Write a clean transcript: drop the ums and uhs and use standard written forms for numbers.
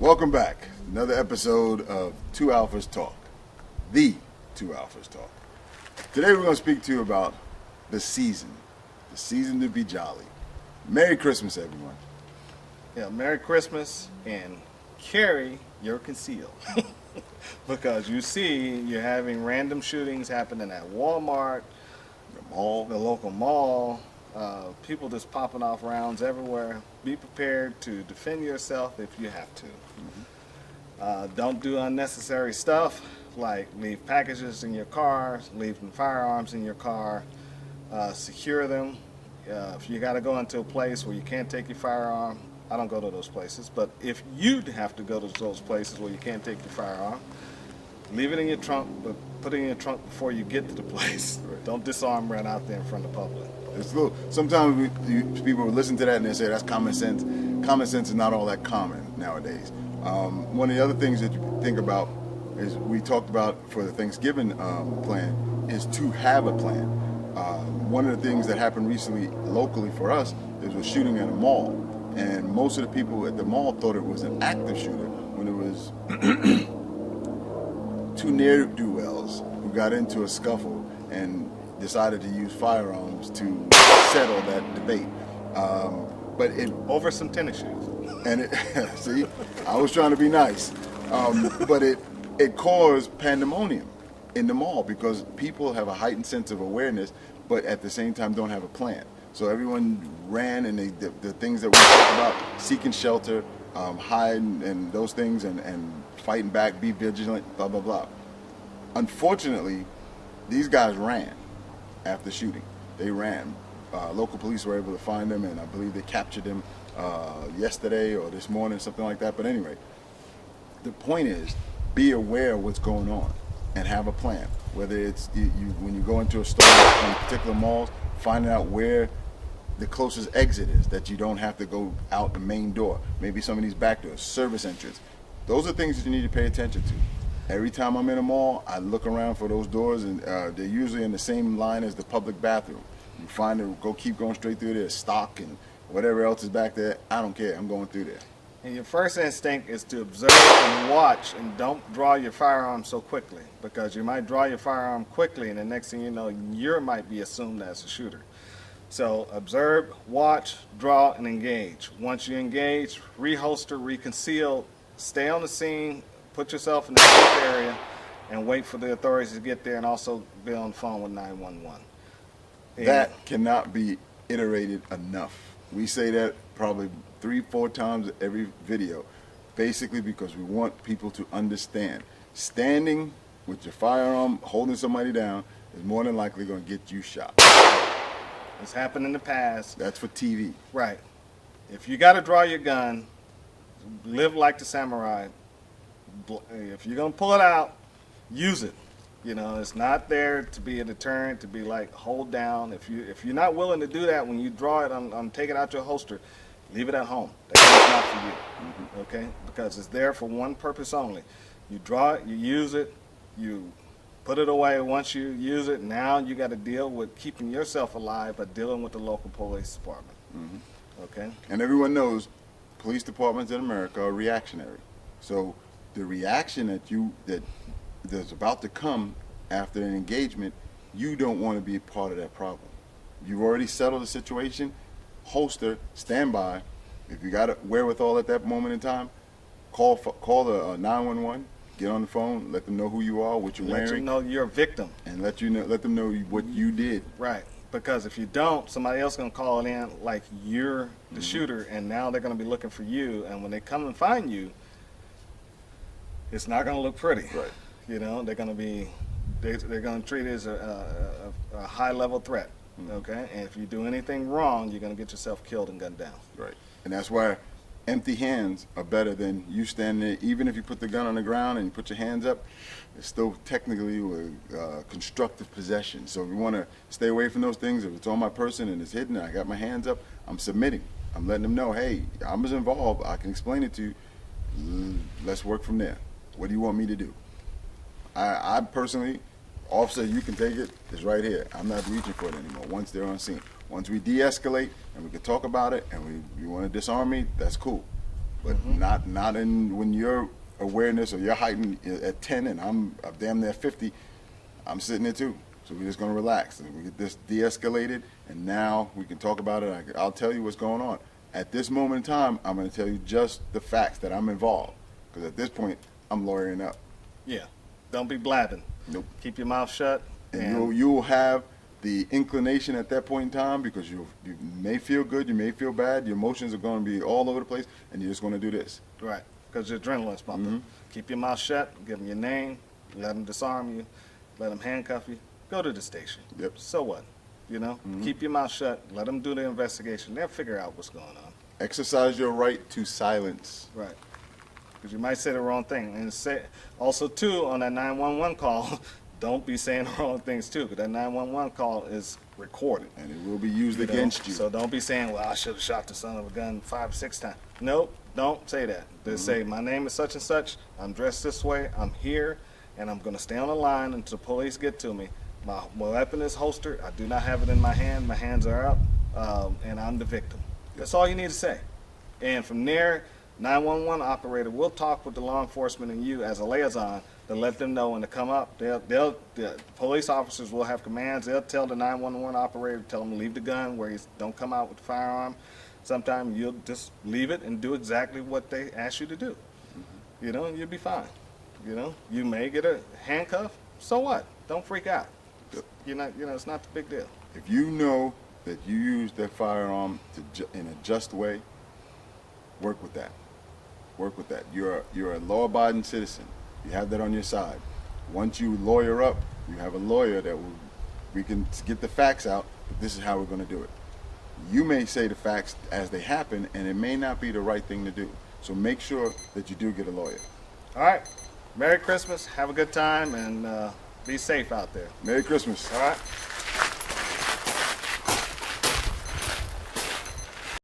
Welcome back. Another episode of Two Alphas Talk. The Two Alphas Talk. Today we're going to speak to you about the season. The season to be jolly. Merry Christmas, everyone. Yeah, Merry Christmas and carry your conceal. Because you see you're having random shootings happening at Walmart, the local mall, people just popping off rounds everywhere. Be prepared to defend yourself if you have to. Don't do unnecessary stuff like leave packages in your car, leave firearms in your car, secure them. If you got to go into a place where you can't take your firearm, I don't go to those places, but if you have to go to those places where you can't take your firearm, leave it in your trunk, but put it in your trunk before you get to the place. Don't disarm right out there in front of the public. It's little, sometimes people listen to that and they say that's common sense. Common sense is not all that common nowadays. One of the other things that you think about is we talked about for the Thanksgiving plan is to have a plan. One of the things that happened recently locally for us is a shooting at a mall. And most of the people at the mall thought it was an active shooter when it was two ne'er-do-wells who got into a scuffle and decided to use firearms to settle that debate. But it Over some tennis shoes. And it, see, I was trying to be nice. But it caused pandemonium in the mall because people have a heightened sense of awareness, but at the same time don't have a plan. So everyone ran, and the things that we talked about, seeking shelter, hiding, and those things, and fighting back, be vigilant, blah, blah, blah. Unfortunately, these guys ran after shooting. They ran. Local police were able to find them, and I believe they captured them yesterday or this morning, something like that. But anyway, the point is, be aware of what's going on and have a plan. Whether it's when you go into a store in particular malls, finding out where the closest exit is, that you don't have to go out the main door. Maybe some of these back doors, service entrance. Those are things that you need to pay attention to. Every time I'm in a mall, I look around for those doors, and they're usually in the same line as the public bathroom. You find it, keep going straight through there, stock and whatever else is back there. I don't care. I'm going through there. And your first instinct is to observe and watch, and don't draw your firearm so quickly, because you might draw your firearm quickly, and the next thing you know, you might be assumed as a shooter. So observe, watch, draw, and engage. Once you engage, reholster, reconceal, stay on the scene, put yourself in a safe area, and wait for the authorities to get there, and also be on the phone with 911. That cannot be iterated enough. We say that probably 3-4 times every video, basically because we want people to understand. Standing with your firearm, holding somebody down, is more than likely going to get you shot. It's happened in the past. That's for TV. Right. If you got to draw your gun, live like the samurai. If you're going to pull it out, use it. You know, it's not there to be a deterrent, to be like hold down. If you're not willing to do that when you draw it on take it out your holster, leave it at home. That gun's not for you. Okay? Because it's there for one purpose only. You draw it, you use it, you put it away. Once you use it, now you got to deal with keeping yourself alive by dealing with the local police department. Okay? And everyone knows police departments in America are reactionary. So the reaction that's about to come after an engagement, you don't want to be a part of that problem. You've already settled the situation. Holster, stand by. If you got a wherewithal at that moment in time, call the 911. Get on the phone, let them know who you are, what you're wearing. Let you know you're a victim. And let them know what you did. Right. Because if you don't, somebody else is going to call it in like you're the shooter, and now they're going to be looking for you. And when they come and find you, it's not going to look pretty. Right. You know, they're going to treat it as a high-level threat. Okay. And if you do anything wrong, you're going to get yourself killed and gunned down. Right. And that's why empty hands are better than you standing there. Even if you put the gun on the ground and you put your hands up, it's still technically constructive possession. So if you want to stay away from those things, if it's on my person and it's hidden and I got my hands up, I'm submitting. I'm letting them know, hey, I was involved. I can explain it to you. Let's work from there. What do you want me to do? I personally, officer, you can take it. It's right here. I'm not reaching for it anymore once they're on scene. Once we de-escalate and we can talk about it and you want to disarm me, that's cool. but not in when your awareness or your heightened at 10 and I'm damn near 50. I'm sitting there too. So we're just gonna relax and we get this de-escalated, and now we can talk about it. I'll tell you what's going on. At this moment in time, I'm gonna tell you just the facts that I'm involved, because at this point, I'm lawyering up. Yeah. Don't be blabbing. Nope. Keep your mouth shut. And you'll have the inclination at that point in time, because you may feel good, you may feel bad, your emotions are going to be all over the place, and you're just going to do this. Right. Because your adrenaline's pumping. Keep your mouth shut. Give them your name. Let them disarm you. Let them handcuff you. Go to the station. Yep. So what? You know? Keep your mouth shut. Let them do the investigation. They'll figure out what's going on. Exercise your right to silence. Right. Because you might say the wrong thing. And say also, too, on that 911 call, don't be saying the wrong things, too, because that 911 call is recorded. And it will be used You know? against you. So don't be saying, well, I should have shot the son of a gun 5 or 6 times. Nope, don't say that. Just say, my name is such and such, I'm dressed this way, I'm here, and I'm going to stay on the line until the police get to me. My weapon is holstered, I do not have it in my hand, my hands are up, and I'm the victim. That's all you need to say. And from there, 911 operator will talk with the law enforcement and you as a liaison to let them know when to come up. The police officers will have commands. They'll tell the 911 operator, tell them to leave the gun where he's, don't come out with the firearm. Sometimes you'll just leave it and do exactly what they ask you to do. You know, and you'll be fine. You know, you may get a handcuff. So what? Don't freak out. You're not, you know, it's not the big deal. If you know that you use that firearm in a just way, work with that. Work with that. You're a law-abiding citizen. You have that on your side. Once you lawyer up, you have a lawyer that we can get the facts out, but this is how we're going to do it. You may say the facts as they happen, and it may not be the right thing to do. So make sure that you do get a lawyer. All right. Merry Christmas. Have a good time, and be safe out there. Merry Christmas. All right.